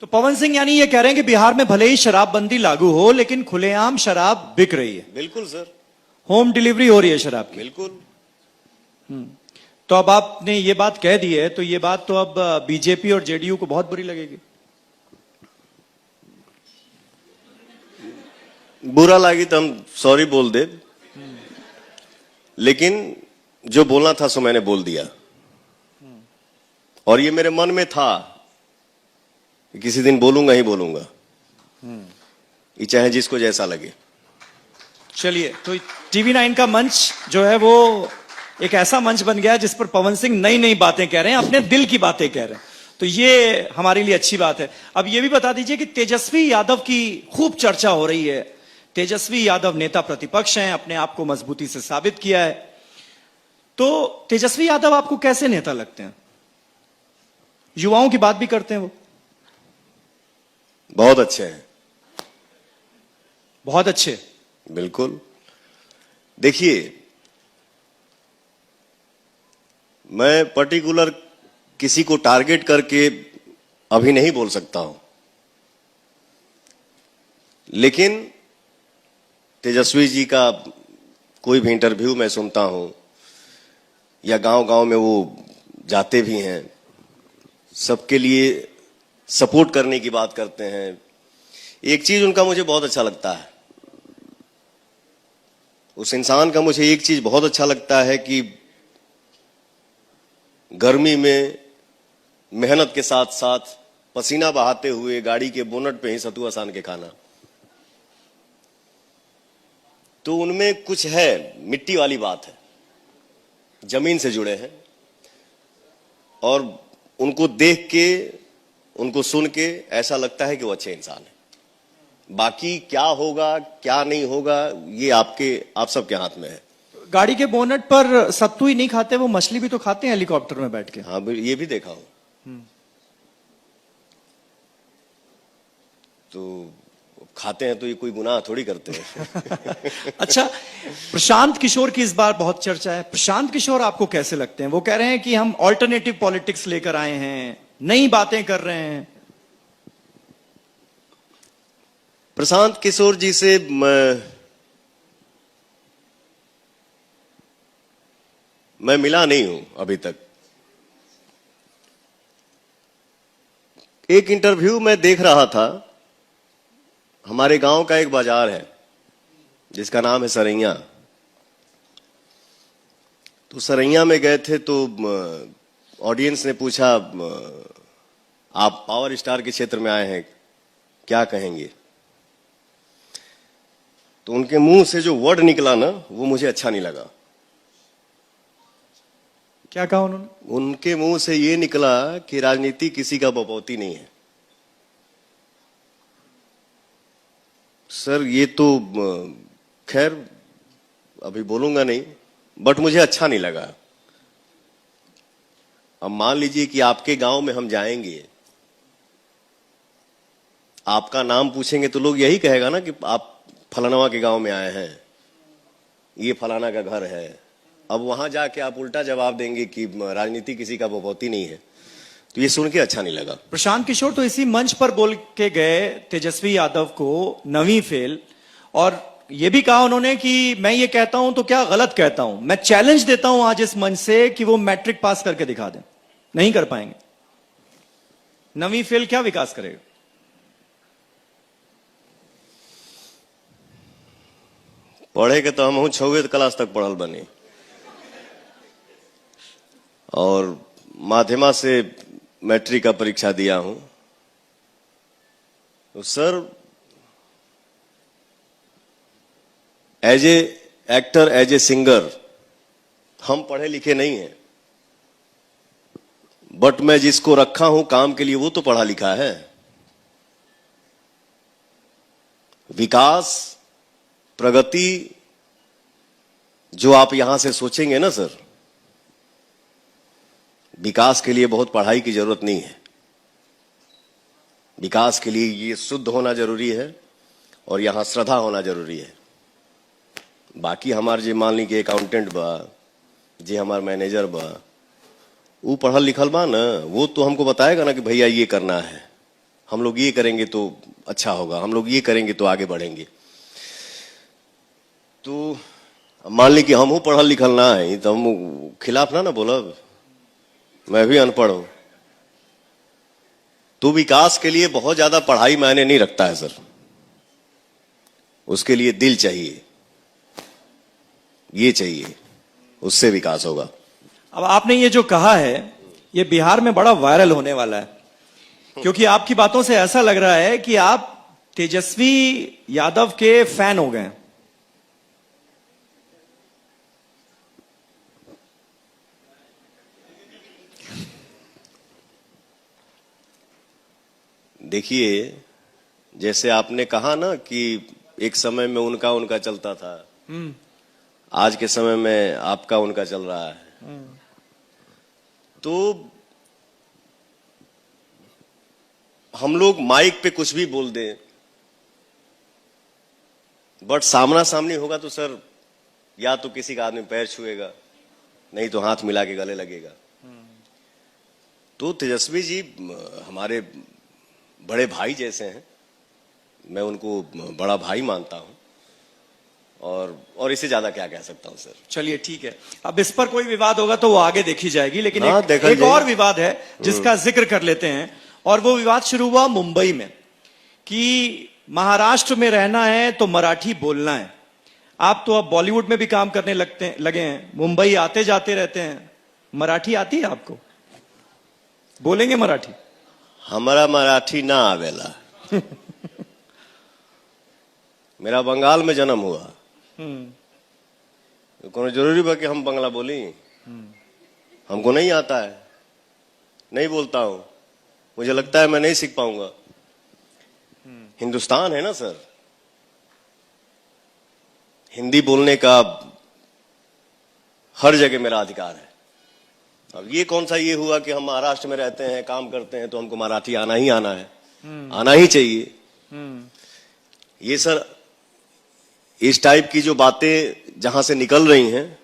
तो पवन सिंह यानी ये कह रहे हैं कि बिहार में भले ही शराबबंदी लागू हो लेकिन खुलेआम शराब बिक रही है। बिल्कुल सर, होम डिलीवरी हो रही है शराब की। बिल्कुल। तो अब आपने ये बात कह दी है तो ये बात तो अब बीजेपी और जेडीयू को बहुत बुरी लगेगी। बुरा लगी तो हम सॉरी बोल दे, लेकिन जो बोलना था सो मैंने बोल दिया। और ये मेरे मन में था कि किसी दिन बोलूंगा ही बोलूंगा, ये चाहे जिसको जैसा लगे। चलिए, तो टीवी 9 का मंच जो है वो एक ऐसा मंच बन गया जिस पर पवन सिंह नई नई बातें कह रहे हैं, अपने दिल की बातें कह रहे हैं, तो ये हमारे लिए अच्छी बात है। अब ये भी बता दीजिए कि तेजस्वी यादव की खूब चर्चा हो रही है। तेजस्वी यादव नेता प्रतिपक्ष हैं, अपने आप को मजबूती से साबित किया है। तो तेजस्वी यादव आपको कैसे नेता लगते हैं? युवाओं की बात भी करते हैं वो। बहुत अच्छे हैं, बहुत अच्छे। बिल्कुल। देखिए, मैं पर्टिकुलर किसी को टारगेट करके अभी नहीं बोल सकता हूं, लेकिन तेजस्वी जी का कोई भी इंटरव्यू मैं सुनता हूं या गांव गांव में वो जाते भी हैं, सबके लिए सपोर्ट करने की बात करते हैं। एक चीज उनका मुझे बहुत अच्छा लगता है, उस इंसान का मुझे एक चीज बहुत अच्छा लगता है कि गर्मी में मेहनत के साथ साथ पसीना बहाते हुए गाड़ी के बोनट पे ही सतुआ सान के खाना। तो उनमें कुछ है, मिट्टी वाली बात है, जमीन से जुड़े हैं, और उनको देख के, उनको सुन के ऐसा लगता है कि वो अच्छे इंसान है। बाकी क्या होगा क्या नहीं होगा ये आप सबके हाथ में है। गाड़ी के बोनट पर सत्तू ही नहीं खाते, वो मछली भी तो खाते हैं हेलीकॉप्टर में बैठ के। हाँ, ये भी देखा हूं। तो खाते हैं तो ये कोई गुनाह थोड़ी करते हैं। अच्छा, प्रशांत किशोर की इस बार बहुत चर्चा है। प्रशांत किशोर आपको कैसे लगते हैं? वो कह रहे हैं कि हम ऑल्टरनेटिव पॉलिटिक्स लेकर आए हैं, नई बातें कर रहे हैं। प्रशांत किशोर जी से मैं मिला नहीं हूं अभी तक। एक इंटरव्यू में देख रहा था, हमारे गांव का एक बाजार है जिसका नाम है सरैया। तो सरैया में गए थे तो ऑडियंस ने पूछा, आप पावर स्टार के क्षेत्र में आए हैं, क्या कहेंगे? तो उनके मुंह से जो वर्ड निकला ना, वो मुझे अच्छा नहीं लगा। क्या कहा उन्होंने? उनके मुंह से ये निकला कि राजनीति किसी का बपौती नहीं है। सर, ये तो खैर अभी बोलूंगा नहीं, बट मुझे अच्छा नहीं लगा। अब मान लीजिए कि आपके गांव में हम जाएंगे, आपका नाम पूछेंगे तो लोग यही कहेगा ना कि आप फलाना के गांव में आए हैं, ये फलाना का घर है। अब वहां जाके आप उल्टा जवाब देंगे कि राजनीति किसी का बपौती नहीं है, तो ये सुन के अच्छा नहीं लगा। प्रशांत किशोर तो इसी मंच पर बोल के गए तेजस्वी यादव को नवीं फेल, और ये भी कहा उन्होंने कि मैं ये कहता हूं तो क्या गलत कहता हूं। मैं चैलेंज देता हूं आज इस मंच से कि वो मैट्रिक पास करके दिखा दें। नहीं कर पाएंगे। नवीं फेल क्या विकास करेगा? पढ़े के तो हम हूं 6वीं क्लास तक पढ़ल बने, और माध्यमा से मैट्रिक का परीक्षा दिया हूं। तो sir, as a actor, as a singer, हम पढ़े लिखे नहीं हैं, बट मैं जिसको रखा हूं काम के लिए वो तो पढ़ा लिखा है। विकास, प्रगति जो आप यहां से सोचेंगे ना सर, विकास के लिए बहुत पढ़ाई की जरूरत नहीं है। विकास के लिए ये शुद्ध होना जरूरी है और यहां श्रद्धा होना जरूरी है। बाकी हमार जे मान ली कि अकाउंटेंट बा, जे हमार मैनेजर बा, वो पढ़ल लिखल बा ना, वो तो हमको बताएगा ना कि भैया ये करना है। हम लोग ये करेंगे तो अच्छा होगा, हम लोग ये करेंगे तो आगे बढ़ेंगे। तो मान ली कि हम हूं पढ़ल लिखल ना है तो हम खिलाफ ना बोलब, मैं भी अनपढ़ हूं। तो विकास के लिए बहुत ज्यादा पढ़ाई मायने नहीं रखता है सर, उसके लिए दिल चाहिए, ये चाहिए, उससे विकास होगा। अब आपने ये जो कहा है ये बिहार में बड़ा वायरल होने वाला है, क्योंकि आपकी बातों से ऐसा लग रहा है कि आप तेजस्वी यादव के फैन हो गए। देखिए, जैसे आपने कहा ना कि एक समय में उनका उनका चलता था, आज के समय में आपका उनका चल रहा है। तो हम लोग माइक पे कुछ भी बोल दें, बट सामना सामनी होगा तो सर या तो किसी का आदमी पैर छुएगा, नहीं तो हाथ मिला के गले लगेगा। तो तेजस्वी जी हमारे बड़े भाई जैसे हैं, मैं उनको बड़ा भाई मानता हूं, और इससे ज्यादा क्या कह सकता हूं सर। चलिए ठीक है, अब इस पर कोई विवाद होगा तो वो आगे देखी जाएगी, लेकिन हाँ, एक और विवाद है जिसका जिक्र कर लेते हैं। और वो विवाद शुरू हुआ मुंबई में कि महाराष्ट्र में रहना है तो मराठी बोलना है। आप तो अब बॉलीवुड में भी काम करने लगे हैं, मुंबई आते जाते रहते हैं, मराठी आती है आपको? बोलेंगे मराठी? हमारा मराठी ना आवेला। मेरा बंगाल में जन्म हुआ, तो कौन जरूरी बा कि हम बंगला बोली? हमको नहीं आता है, नहीं बोलता हूं, मुझे लगता है मैं नहीं सीख पाऊंगा। हिंदुस्तान है ना सर, हिंदी बोलने का हर जगह मेरा अधिकार है। अब ये कौन सा ये हुआ कि हम महाराष्ट्र में रहते हैं, काम करते हैं, तो हमको मराठी आना ही आना है, आना ही चाहिए। ये सर इस टाइप की जो बातें जहां से निकल रही हैं,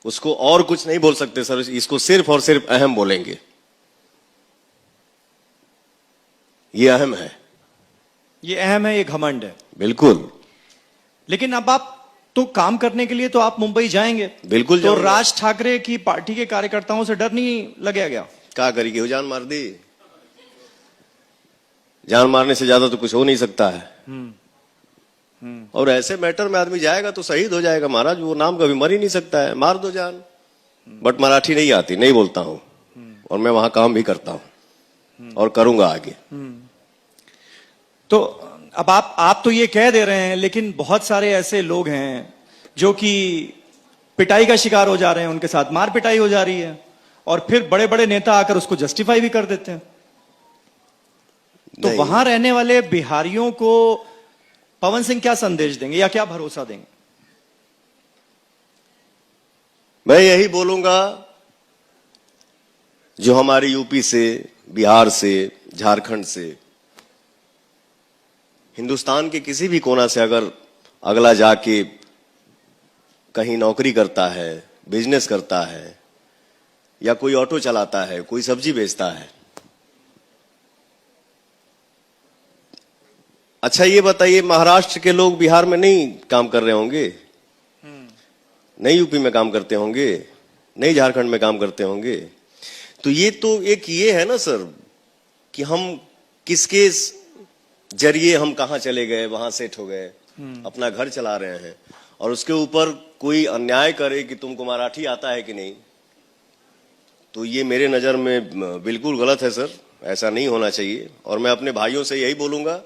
उसको और कुछ नहीं बोल सकते सर, इसको सिर्फ और सिर्फ अहम बोलेंगे। ये अहम है, ये अहम है, ये घमंड है। बिल्कुल। लेकिन अब आप तो काम करने के लिए तो आप मुंबई जाएंगे, बिल्कुल तो जाऊंगा। राज ठाकरे की पार्टी के कार्यकर्ताओं से डर नहीं लगेगा क्या? क्या करेगी, वो जान मार दी। जान मारने से ज्यादा तो कुछ हो नहीं सकता है। और ऐसे मैटर में आदमी जाएगा तो शहीद हो जाएगा महाराज, वो नाम कभी मर ही नहीं सकता है, मार दो जान। बट मराठी नहीं आती, नहीं बोलता हूं, और मैं वहां काम भी करता हूं और करूंगा आगे। तो अब आप तो ये कह दे रहे हैं, लेकिन बहुत सारे ऐसे लोग हैं जो कि पिटाई का शिकार हो जा रहे हैं, उनके साथ मार पिटाई हो जा रही है, और फिर बड़े बड़े नेता आकर उसको जस्टिफाई भी कर देते हैं। तो वहां रहने वाले बिहारियों को पवन सिंह क्या संदेश देंगे या क्या भरोसा देंगे? मैं यही बोलूंगा, जो हमारे यूपी से, बिहार से, झारखंड से, हिंदुस्तान के किसी भी कोना से अगर अगला जाके कहीं नौकरी करता है, बिजनेस करता है, या कोई ऑटो चलाता है, कोई सब्जी बेचता है, अच्छा ये बताइए, महाराष्ट्र के लोग बिहार में नहीं काम कर रहे होंगे? नहीं यूपी में काम करते होंगे? नहीं झारखंड में काम करते होंगे? तो एक ये है ना सर कि हम किसके जरिए हम कहां चले गए, वहां सेट हो गए, अपना घर चला रहे हैं, और उसके ऊपर कोई अन्याय करे कि तुमको मराठी आता है कि नहीं, तो ये मेरे नजर में बिल्कुल गलत है सर। ऐसा नहीं होना चाहिए। और मैं अपने भाइयों से यही बोलूंगा,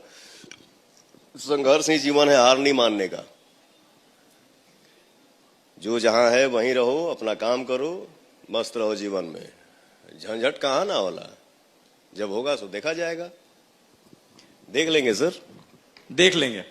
संघर्ष ही जीवन है, हार नहीं मानने का। जो जहां है वहीं रहो, अपना काम करो, मस्त रहो जीवन में। झंझट कहां ना होला, जब होगा तो देखा जाएगा। देख लेंगे सर, देख लेंगे।